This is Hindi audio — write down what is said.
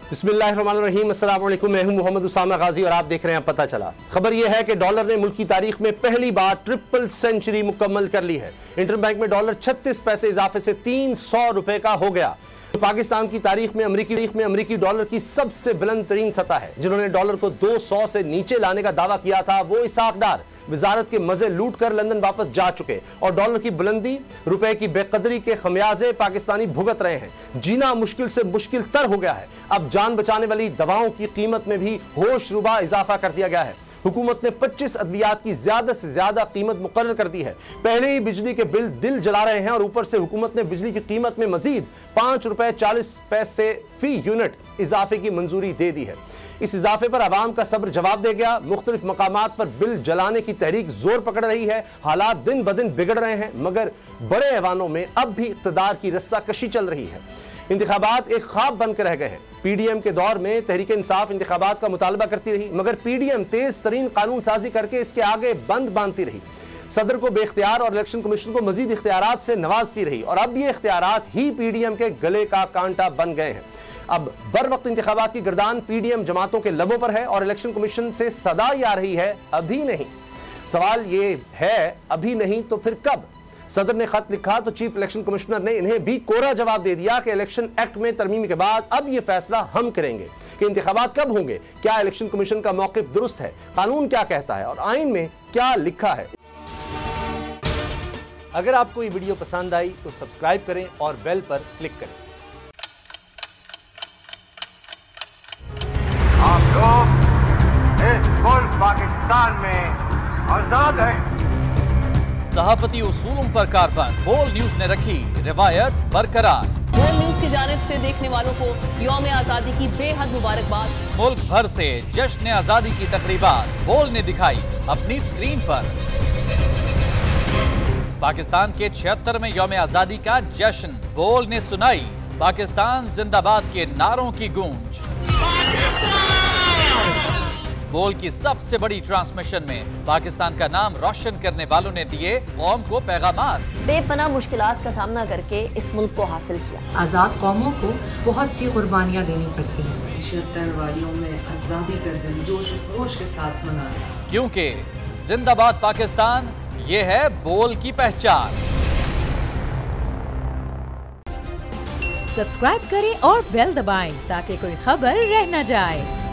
बिस्मिल्लाहिर्रहमानिर्रहीम, अस्सलाम वालेकुम। मैं हूं मोहम्मद उसामा गाजी और आप देख रहे हैं पता चला। खबर यह है कि डॉलर ने मुल्क की तारीख में पहली बार ट्रिपल सेंचुरी मुकम्मल कर ली है। इंटरबैंक में डॉलर 36 पैसे इजाफे से 300 रुपए का हो गया। पाकिस्तान की तारीख में अमरीकी डॉलर की सबसे बुलंद तरीन सतह है। जिन्होंने डॉलर को 200 से नीचे लाने का दावा किया था वो इसाक डार वजारत के मजे लूट कर लंदन वापस जा चुके और डॉलर की बुलंदी, रुपए की बेकदरी के खमियाजे पाकिस्तानी भुगत रहे हैं। जीना मुश्किल से मुश्किल तर हो गया है। अब जान बचाने वाली दवाओं की कीमत में भी होशरुबा इजाफा कर दिया गया है। हुकूमत ने 25 अद्वियात की ज्यादा से ज्यादा कीमत मुकर्रर कर दी है। पहले ही बिजली के बिल दिल जला रहे हैं और ऊपर से हुकूमत ने बिजली की कीमत में मजीद 5 रुपए 40 पैसे फी यूनिट इजाफे की मंजूरी दे दी है। इस इजाफे पर आवाम का सब्र जवाब दे गया। मुख्तलिफ मकामात पर बिल जलाने की तहरीक जोर पकड़ रही है। हालात दिन ब दिन बिगड़ रहे हैं मगर बड़े ऐवानों में अब भी इक़्तिदार की रस्साकशी चल रही है। इंतखाबात एक ख्वाब बनकर रह गए हैं। पीडीएम के दौर में तहरीक इंसाफ इंतखाबात का मुतालबा करती रही मगर पीडीएम तेज तरीन कानून साजी करके इसके आगे बंद बांधती रही। सदर को बेख्तियार और इलेक्शन कमीशन को मजीद इख्तियारात से नवाजती रही और अब ये इख्तियारात ही पीडीएम के गले का कांटा बन गए हैं। अब बर वक्त इंतखाबात की गर्दान पीडीएम जमातों के लबों पर है और इलेक्शन कमीशन से सदा आ रही है अभी नहीं। सवाल ये है अभी नहीं तो फिर कब? सदर ने खत लिखा तो चीफ इलेक्शन कमिश्नर ने इन्हें भी कोरा जवाब दे दिया कि इलेक्शन एक्ट में तरमीम के बाद अब यह फैसला हम करेंगे कि इंतखाबात कब होंगे। क्या इलेक्शन कमीशन का मौकिफ दुरुस्त है, कानून क्या कहता है और आइन में क्या लिखा है। अगर आपको ये वीडियो पसंद आई तो सब्सक्राइब करें और बेल पर क्लिक करें। आप लोग इस मुल्क पाकिस्तान में आजाद हैं। सहाफती उसूलों पर कारबंद बोल न्यूज ने रखी रिवायत बरकरार। बोल न्यूज की जानिब से देखने वालों को यौम आजादी की बेहद मुबारकबाद। मुल्क भर से जश्न आजादी की तकरीबात बोल ने दिखाई अपनी स्क्रीन पर। पाकिस्तान के 76वें यौम आजादी का जश्न बोल ने सुनाई पाकिस्तान जिंदाबाद के नारों की गूंज। बोल की सबसे बड़ी ट्रांसमिशन में पाकिस्तान का नाम रोशन करने वालों ने दिए कौम को पैगामात। बेपनाह मुश्किलात का सामना करके इस मुल्क को हासिल किया। आज़ाद कौमों को बहुत सी कुर्बानियाँ देनी पड़ती हैं। 76 वालियों में आज़ादी का दिन जोश खरोश के साथ मना रहे हैं क्योंकि जिंदाबाद पाकिस्तान ये है बोल की पहचान। सब्सक्राइब करें और बेल दबाएं ताकि कोई खबर रह न जाए।